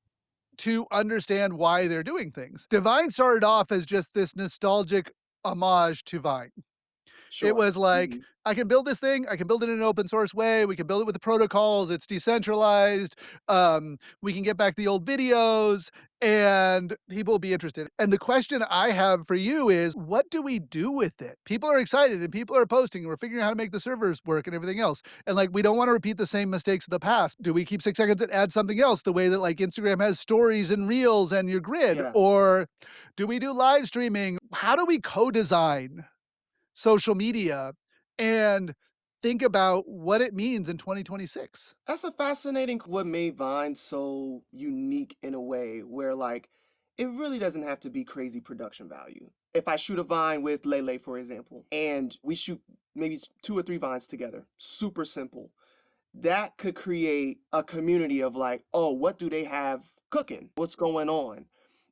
Speaker 2: to understand why they're doing things. Divine started off as just this nostalgic homage to Vine. It
Speaker 1: Sure.
Speaker 2: was like,
Speaker 1: Hmm.
Speaker 2: I can build this thing. I can build it in an open source way. We can build it with the protocols. It's decentralized. We can get back the old videos and people will be interested. And the question I have for you is, what do we do with it? People are excited and people are posting and we're figuring out how to make the servers work and everything else. And like, we don't want to repeat the same mistakes of the past. Do we keep 6 seconds and add something else the way that like Instagram has stories and reels and your grid?
Speaker 1: Yeah.
Speaker 2: Or do we do live streaming? How do we co-design social media and think about what it means in 2026?
Speaker 1: That's a fascinating what made Vine so unique in a way where like it really doesn't have to be crazy production value. If I shoot a Vine with Lele, for example, and we shoot maybe 2 or 3 Vines together, super simple, that could create a community of like, oh, what do they have cooking? What's going on?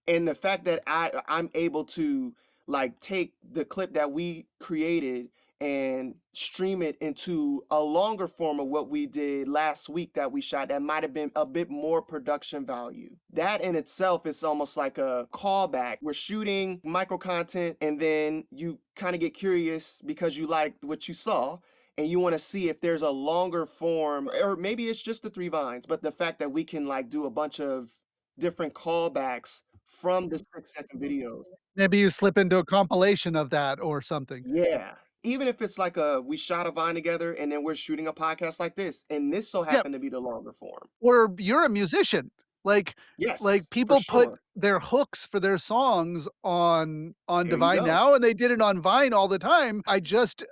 Speaker 1: And the fact that I'm able to like take the clip that we created and stream it into a longer form of what we did last week that we shot that might have been a bit more production value. That in itself is almost like a callback. We're shooting micro content and then you kind of get curious because you liked what you saw and you want to see if there's a longer form or maybe it's just the 3 Vines, but the fact that we can like do a bunch of different callbacks from the 6 second videos.
Speaker 2: Maybe you slip into a compilation of that or something.
Speaker 1: Yeah. Even if it's like we shot a Vine together and then we're shooting a podcast like this, and this so
Speaker 2: Yeah,
Speaker 1: happened to be the longer form.
Speaker 2: or you're a musician. Like
Speaker 1: Yes, for
Speaker 2: people put
Speaker 1: sure.
Speaker 2: their hooks for their songs on
Speaker 1: There you
Speaker 2: Divine
Speaker 1: go.
Speaker 2: now, and they did it on Vine all the time. I just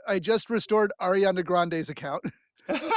Speaker 2: restored Ariana Grande's account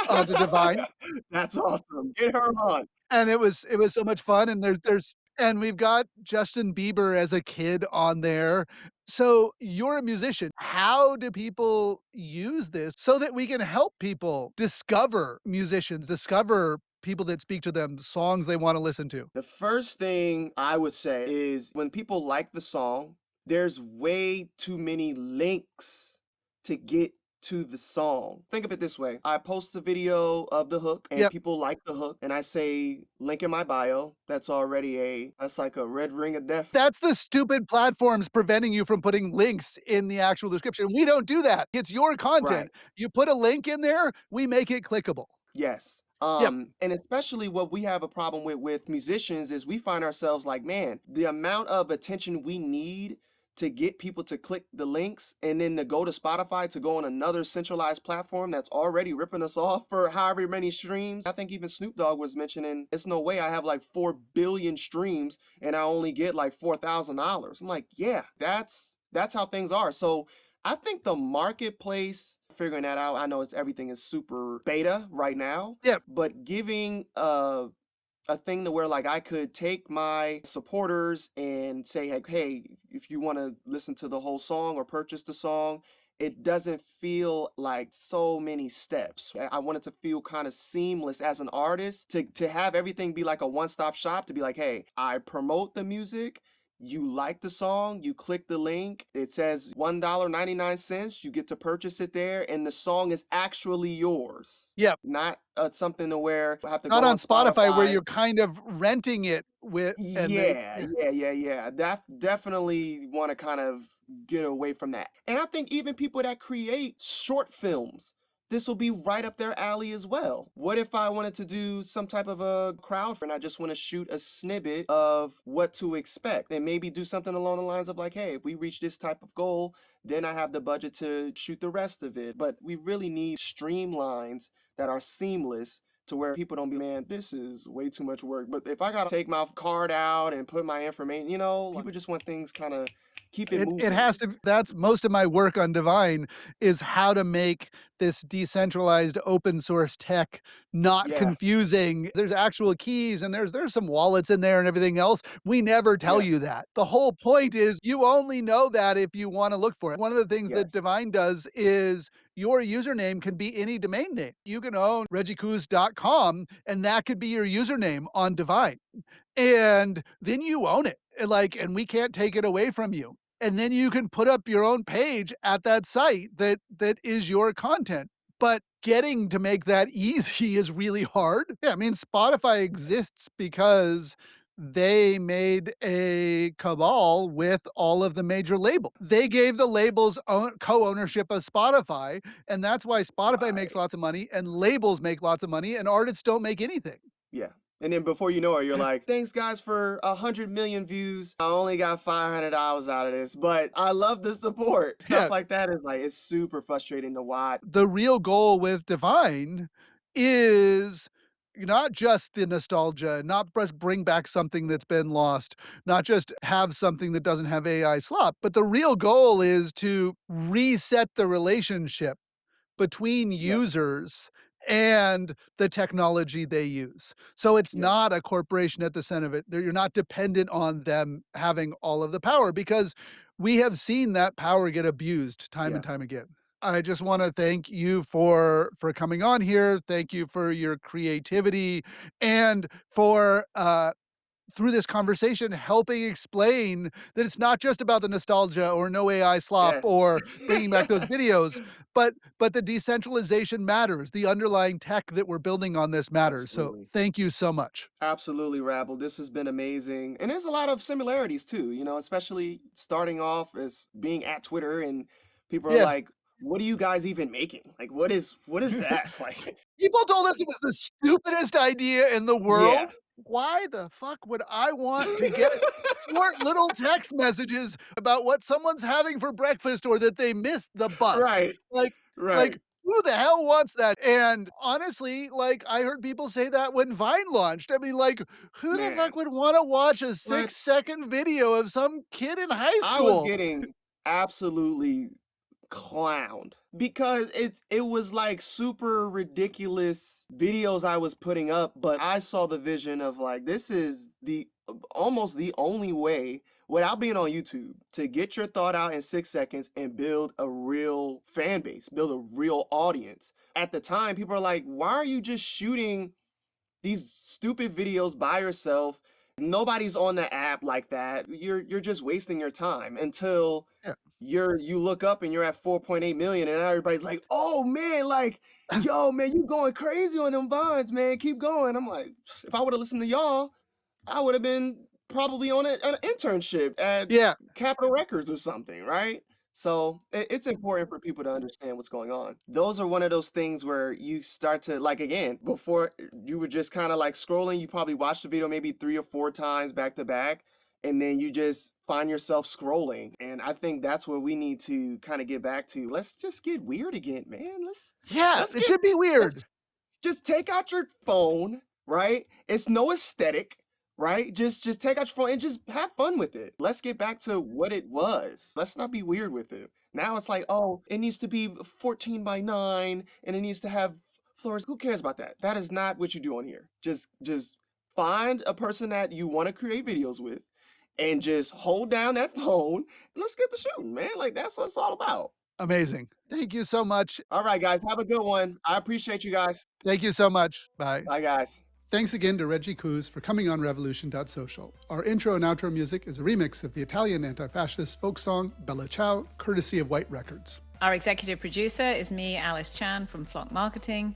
Speaker 2: onto Divine.
Speaker 1: That's awesome. Get her on.
Speaker 2: And it was so much fun, and there's and we've got Justin Bieber as a kid on there. So you're a musician. How do people use this so that we can help people discover musicians, discover people that speak to them, songs they wanna listen to?
Speaker 1: The first thing I would say is when people like the song, there's way too many links to get to the song. Think of it this way. I post a video of the hook and
Speaker 2: Yep.
Speaker 1: people like the hook and I say link in my bio. That's like a red ring of death.
Speaker 2: That's the stupid platforms preventing you from putting links in the actual description. We don't do that. It's your
Speaker 1: Right.
Speaker 2: content. You put a link in there, we make it clickable.
Speaker 1: Yes.
Speaker 2: Yep.
Speaker 1: And especially what we have a problem with musicians is we find ourselves like, man, the amount of attention we need to get people to click the links and then to go to Spotify to go on another centralized platform that's already ripping us off for however many streams. I think even Snoop Dogg was mentioning, it's no way I have like 4 billion streams and I only get like $4,000. I'm like, yeah, that's how things are. So I think the marketplace figuring that out. I know everything is super beta right now,
Speaker 2: Yep.
Speaker 1: but giving a thing to where like I could take my supporters and say, hey, if you want to listen to the whole song or purchase the song, it doesn't feel like so many steps. I want it to feel kind of seamless as an artist to have everything be like a one-stop shop, to be like, hey, I promote the music. You like the song, you click the link, it says $1.99, you get to purchase it there, and the song is actually yours.
Speaker 2: Yep.
Speaker 1: Not something to where I have to
Speaker 2: Not
Speaker 1: go
Speaker 2: on
Speaker 1: on
Speaker 2: Spotify where
Speaker 1: Spotify.
Speaker 2: you're kind of renting it with and they
Speaker 1: Yeah, yeah. That definitely want to kind of get away from that. And I think even people that create short films, this will be right up their alley as well. What if I wanted to do some type of a crowd and I just want to shoot a snippet of what to expect and maybe do something along the lines of like, hey, if we reach this type of goal, then I have the budget to shoot the rest of it. But we really need streamlines that are seamless to where people don't be, man, this is way too much work. But if I gotta take my card out and put my information, people just want things kind of keep it
Speaker 2: it
Speaker 1: moving.
Speaker 2: has to that's most of my work on Divine is how to make this decentralized open source tech not
Speaker 1: Yeah,
Speaker 2: confusing. There's actual keys and there's some wallets in there and everything else. We never tell
Speaker 1: yeah,
Speaker 2: you that. The whole point is you only know that if you want to look for it. One of the things that
Speaker 1: yes,
Speaker 2: Divine does is your username can be any domain name. You can own reggiecouz.com and that could be your username on Divine. And then you own it. And we can't take it away from you. And then you can put up your own page at that site that is your content. But getting to make that easy is really hard. Yeah, I mean, Spotify exists because they made a cabal with all of the major labels. They gave the labels co-ownership of Spotify, and that's why Spotify makes
Speaker 1: right,
Speaker 2: lots of money and labels make lots of money and artists don't make anything.
Speaker 1: yeah. And then before you know it, you're like, thanks guys for 100 million views. I only got $500 out of this, but I love the support. Stuff
Speaker 2: Yeah,
Speaker 1: like that is like, it's super frustrating to watch.
Speaker 2: the real goal with Divine is not just the nostalgia, not just bring back something that's been lost, not just have something that doesn't have AI slop, but the real goal is to reset the relationship between
Speaker 1: Yep,
Speaker 2: users and the technology they use. So it's
Speaker 1: yep,
Speaker 2: not a corporation at the center of it. You're not dependent on them having all of the power because we have seen that power get abused time and
Speaker 1: yeah.
Speaker 2: time again. I just want to thank you for coming on here. Thank you for your creativity and for through this conversation helping explain that it's not just about the nostalgia or no AI slop
Speaker 1: Yes.
Speaker 2: or bringing back those videos, but the decentralization matters. The underlying tech that we're building on this matters. So
Speaker 1: Absolutely.
Speaker 2: thank you so much.
Speaker 1: Absolutely, Rabble. This has been amazing. And there's a lot of similarities too, especially starting off as being at Twitter and people are
Speaker 2: Yeah.
Speaker 1: like, what are you guys even making? Like what is that? Like,
Speaker 2: People told us it was the stupidest idea in the
Speaker 1: yeah.
Speaker 2: world. Why the fuck would I want to get short little text messages about what someone's having for breakfast or that they missed the bus?
Speaker 1: Right.
Speaker 2: Like
Speaker 1: Right.
Speaker 2: like, who the hell wants that? And honestly, I heard people say that when Vine launched. I mean, who the
Speaker 1: Man.
Speaker 2: fuck would wanna watch a
Speaker 1: But
Speaker 2: 6-second video of some kid in high
Speaker 1: I was
Speaker 2: school?
Speaker 1: getting absolutely clowned because it was like super ridiculous videos I was putting up, but I saw the vision of like this is the almost the only way without being on YouTube to get your thought out in 6 seconds and build a real fan base, build a real audience. At the time, people are like, why are you just shooting these stupid videos by yourself? Nobody's on the app like that. You're just wasting your time until
Speaker 2: Yeah.
Speaker 1: you look up and you're at 4.8 million, and everybody's like, oh man, like, yo, man, you going crazy on them Vines, man. Keep going. I'm like, if I would have listened to y'all, I would have been probably on an internship at
Speaker 2: Yeah.
Speaker 1: Capitol Records or something, right? So it's important for people to understand what's going on. Those are one of those things where you start to, like, again, before you were just kind of like scrolling, you probably watched the video maybe 3 or 4 times back to back, and then you just find yourself scrolling. And I think that's what we need to kind of get back to. Let's just get weird again, man.
Speaker 2: It should be weird.
Speaker 1: Just take out your phone, right? It's no aesthetic, right? Just take out your phone and just have fun with it. Let's get back to what it was. Let's not be weird with it. Now it's like, oh, it needs to be 14 by 9 and it needs to have floors. Who cares about that? That is not what you're doing here. Just find a person that you want to create videos with and just hold down that phone and let's get the shooting, man. Like, that's what it's all about.
Speaker 2: Amazing. Thank you so much.
Speaker 1: All right, guys, have a good one. I appreciate you guys.
Speaker 2: Thank you so much. Bye.
Speaker 1: Bye, guys.
Speaker 2: Thanks again to Reggie Couz for coming on revolution.social. Our intro and outro music is a remix of the Italian anti-fascist folk song Bella Ciao, courtesy of White Records.
Speaker 3: Our executive producer is me, Alice Chan from Flock Marketing.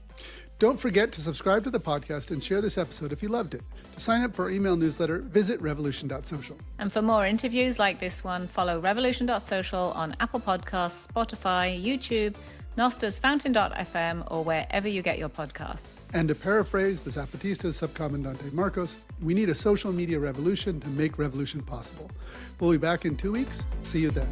Speaker 2: Don't forget to subscribe to the podcast and share this episode if you loved it. To sign up for our email newsletter, visit revolution.social.
Speaker 3: And for more interviews like this one, follow revolution.social on Apple Podcasts, Spotify, YouTube, Nostos, Fountain.fm, or wherever you get your podcasts.
Speaker 2: And to paraphrase the Zapatista subcomandante Marcos, we need a social media revolution to make revolution possible. We'll be back in 2 weeks. See you then.